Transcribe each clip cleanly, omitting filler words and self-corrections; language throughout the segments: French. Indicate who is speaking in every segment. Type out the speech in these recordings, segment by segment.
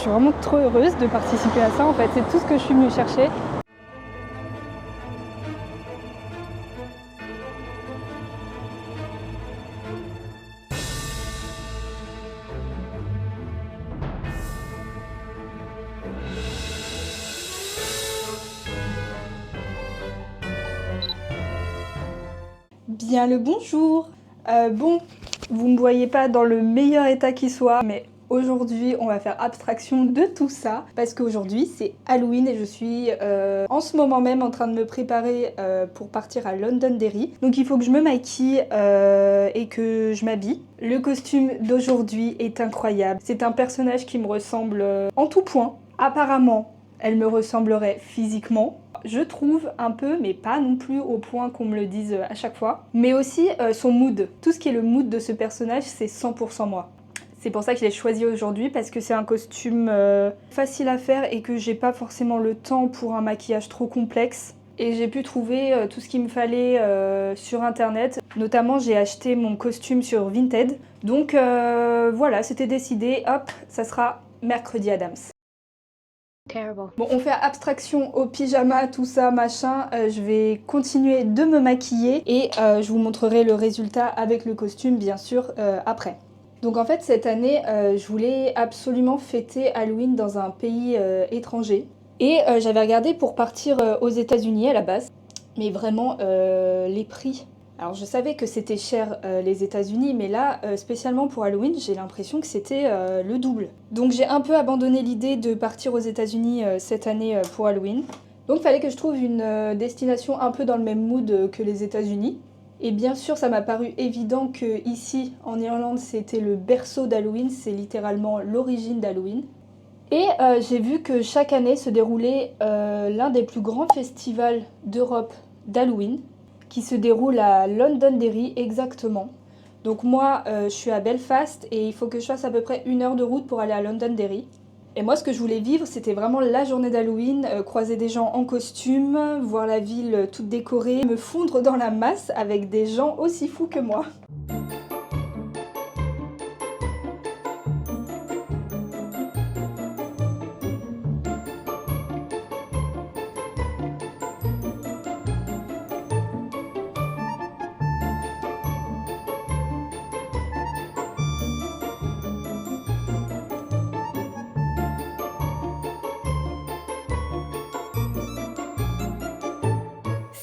Speaker 1: suis vraiment trop heureuse de participer à ça en fait, c'est tout ce que je suis venue chercher. Bien le bonjour. Bon, vous me voyez pas dans le meilleur état qui soit, mais aujourd'hui on va faire abstraction de tout ça parce qu'aujourd'hui c'est Halloween et je suis en ce moment même en train de me préparer pour partir à Londonderry. Donc il faut que je me maquille et que je m'habille. Le costume d'aujourd'hui est incroyable. C'est un personnage qui me ressemble en tout point. Apparemment, elle me ressemblerait physiquement. Je trouve un peu, mais pas non plus au point qu'on me le dise à chaque fois. Mais aussi son mood. Tout ce qui est le mood de ce personnage, c'est 100% moi. C'est pour ça que je l'ai choisi aujourd'hui, parce que c'est un costume facile à faire et que j'ai pas forcément le temps pour un maquillage trop complexe. Et j'ai pu trouver tout ce qu'il me fallait sur internet. Notamment, j'ai acheté mon costume sur Vinted. Donc voilà, c'était décidé. Hop, ça sera mercredi Adams.
Speaker 2: Terrible.
Speaker 1: Bon, on fait abstraction au pyjama, tout ça, machin. Je vais continuer de me maquiller et je vous montrerai le résultat avec le costume, bien sûr, après. Donc en fait, cette année, je voulais absolument fêter Halloween dans un pays étranger. Et j'avais regardé pour partir aux États-Unis à la base. Mais vraiment, les prix... Alors je savais que c'était cher les États-Unis, mais là, spécialement pour Halloween, j'ai l'impression que c'était le double. Donc j'ai un peu abandonné l'idée de partir aux États-Unis cette année pour Halloween. Donc il fallait que je trouve une destination un peu dans le même mood que les États-Unis. Et bien sûr, ça m'a paru évident que ici, en Irlande, c'était le berceau d'Halloween, c'est littéralement l'origine d'Halloween. Et j'ai vu que chaque année se déroulait l'un des plus grands festivals d'Europe d'Halloween, qui se déroule à Londonderry exactement. Donc moi, je suis à Belfast et il faut que je fasse à peu près 1 heure de route pour aller à Londonderry. Et moi, ce que je voulais vivre, c'était vraiment la journée d'Halloween, croiser des gens en costume, voir la ville toute décorée, me fondre dans la masse avec des gens aussi fous que moi.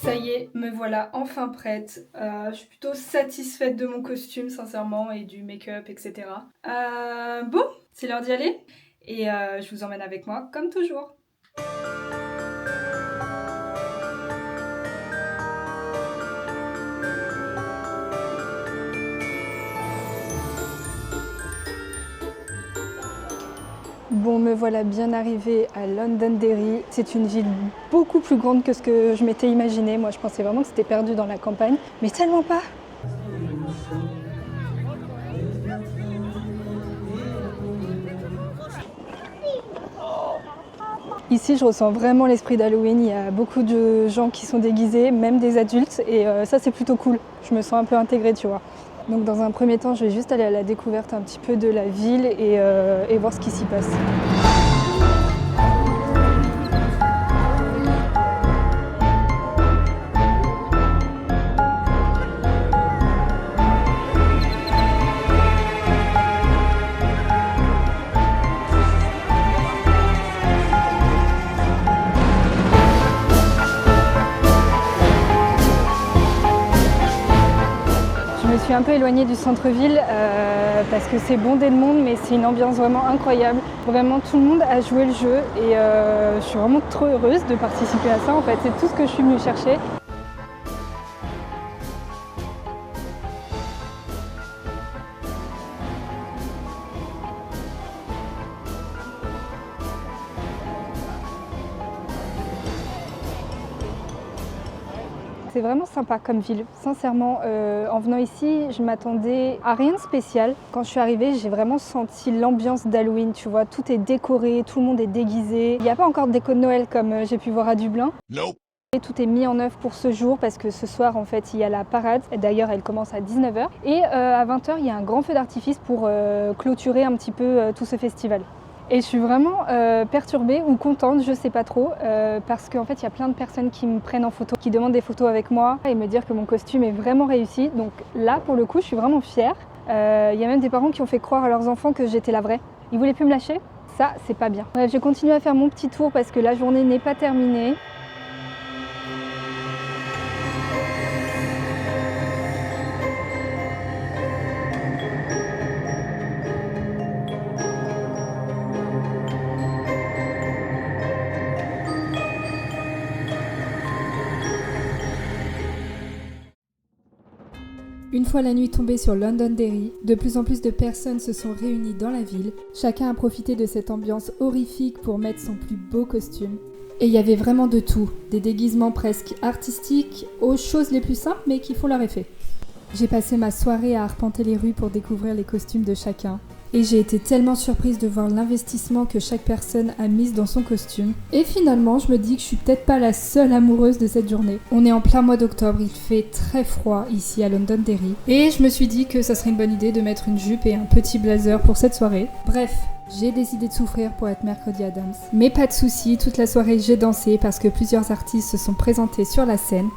Speaker 1: Ça y est, me voilà enfin prête. Je suis plutôt satisfaite de mon costume, sincèrement, et du make-up, etc. Bon, c'est l'heure d'y aller. Et je vous emmène avec moi, comme toujours. Bon, me voilà bien arrivée à Londonderry. C'est une ville beaucoup plus grande que ce que je m'étais imaginé. Moi, je pensais vraiment que c'était perdu dans la campagne, mais tellement pas. Ici, je ressens vraiment l'esprit d'Halloween. Il y a beaucoup de gens qui sont déguisés, même des adultes, et ça, c'est plutôt cool. Je me sens un peu intégrée, tu vois. Donc dans un premier temps, je vais juste aller à la découverte un petit peu de la ville et voir ce qui s'y passe. Je me suis un peu éloignée du centre-ville parce que c'est bondé de monde, mais c'est une ambiance vraiment incroyable. Vraiment, tout le monde a joué le jeu et je suis vraiment trop heureuse de participer à ça. En fait, c'est tout ce que je suis venue chercher. C'est vraiment sympa comme ville. Sincèrement, en venant ici, je m'attendais à rien de spécial. Quand je suis arrivée, j'ai vraiment senti l'ambiance d'Halloween, tu vois. Tout est décoré, tout le monde est déguisé. Il n'y a pas encore de déco de Noël comme j'ai pu voir à Dublin.
Speaker 3: Nope.
Speaker 1: Et tout est mis en œuvre pour ce jour parce que ce soir, en fait, il y a la parade. D'ailleurs, elle commence à 19h. Et à 20h, il y a un grand feu d'artifice pour clôturer un petit peu tout ce festival. Et je suis vraiment perturbée ou contente, je sais pas trop, parce qu'en fait il y a plein de personnes qui me prennent en photo, qui demandent des photos avec moi et me dire que mon costume est vraiment réussi. Donc là pour le coup je suis vraiment fière. Il y a même des parents qui ont fait croire à leurs enfants que j'étais la vraie. Ils voulaient plus me lâcher. Ça, c'est pas bien. Bref, je continue à faire mon petit tour parce que la journée n'est pas terminée.
Speaker 3: Une fois la nuit tombée sur Londonderry, de plus en plus de personnes se sont réunies dans la ville. Chacun a profité de cette ambiance horrifique pour mettre son plus beau costume. Et il y avait vraiment de tout, des déguisements presque artistiques aux choses les plus simples mais qui font leur effet. J'ai passé ma soirée à arpenter les rues pour découvrir les costumes de chacun. Et j'ai été tellement surprise de voir l'investissement que chaque personne a mis dans son costume. Et finalement, je me dis que je suis peut-être pas la seule amoureuse de cette journée. On est en plein mois d'octobre, il fait très froid ici à Londonderry. Et je me suis dit que ça serait une bonne idée de mettre une jupe et un petit blazer pour cette soirée. Bref, j'ai décidé de souffrir pour être Mercredi Adams. Mais pas de soucis, toute la soirée j'ai dansé parce que plusieurs artistes se sont présentés sur la scène.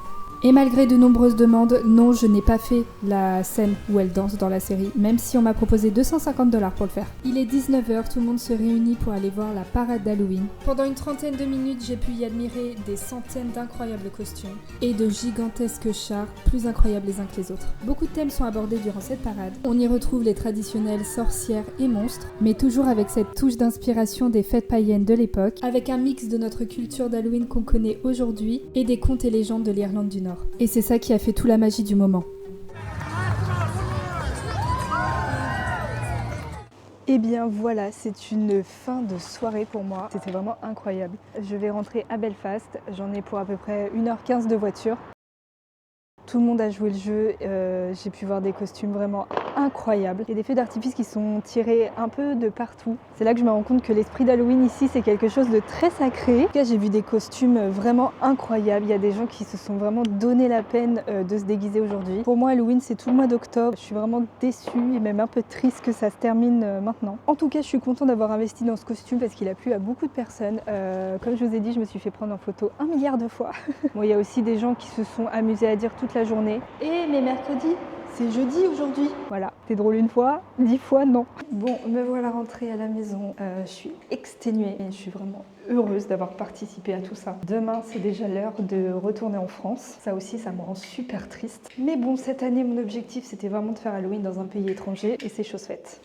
Speaker 3: Et malgré de nombreuses demandes, non, je n'ai pas fait la scène où elle danse dans la série, même si on m'a proposé 250 $ pour le faire. Il est 19h, tout le monde se réunit pour aller voir la parade d'Halloween. Pendant une trentaine de minutes, j'ai pu y admirer des centaines d'incroyables costumes et de gigantesques chars, plus incroyables les uns que les autres. Beaucoup de thèmes sont abordés durant cette parade. On y retrouve les traditionnelles sorcières et monstres, mais toujours avec cette touche d'inspiration des fêtes païennes de l'époque, avec un mix de notre culture d'Halloween qu'on connaît aujourd'hui et des contes et légendes de l'Irlande du Nord. Et c'est ça qui a fait toute la magie du moment.
Speaker 1: Et bien voilà, c'est une fin de soirée pour moi. C'était vraiment incroyable. Je vais rentrer à Belfast. J'en ai pour à peu près 1h15 de voiture. Tout le monde a joué le jeu, j'ai pu voir des costumes vraiment incroyables. Il y a des feux d'artifice qui sont tirés un peu de partout. C'est là que je me rends compte que l'esprit d'Halloween ici, c'est quelque chose de très sacré. En tout cas, j'ai vu des costumes vraiment incroyables. Il y a des gens qui se sont vraiment donné la peine de se déguiser aujourd'hui. Pour moi, Halloween, c'est tout le mois d'octobre. Je suis vraiment déçue et même un peu triste que ça se termine maintenant. En tout cas, je suis contente d'avoir investi dans ce costume parce qu'il a plu à beaucoup de personnes. Comme je vous ai dit, je me suis fait prendre en photo 1 milliard de fois. Bon, il y a aussi des gens qui se sont amusés à dire toute la journée. Et mais mercredi, c'est jeudi aujourd'hui. Voilà, c'est drôle une fois, 10 fois non. Bon, me voilà rentrée à la maison. Je suis exténuée et je suis vraiment heureuse d'avoir participé à tout ça. Demain, c'est déjà l'heure de retourner en France. Ça aussi, ça me rend super triste. Mais bon, cette année, mon objectif, c'était vraiment de faire Halloween dans un pays étranger et c'est chose faite.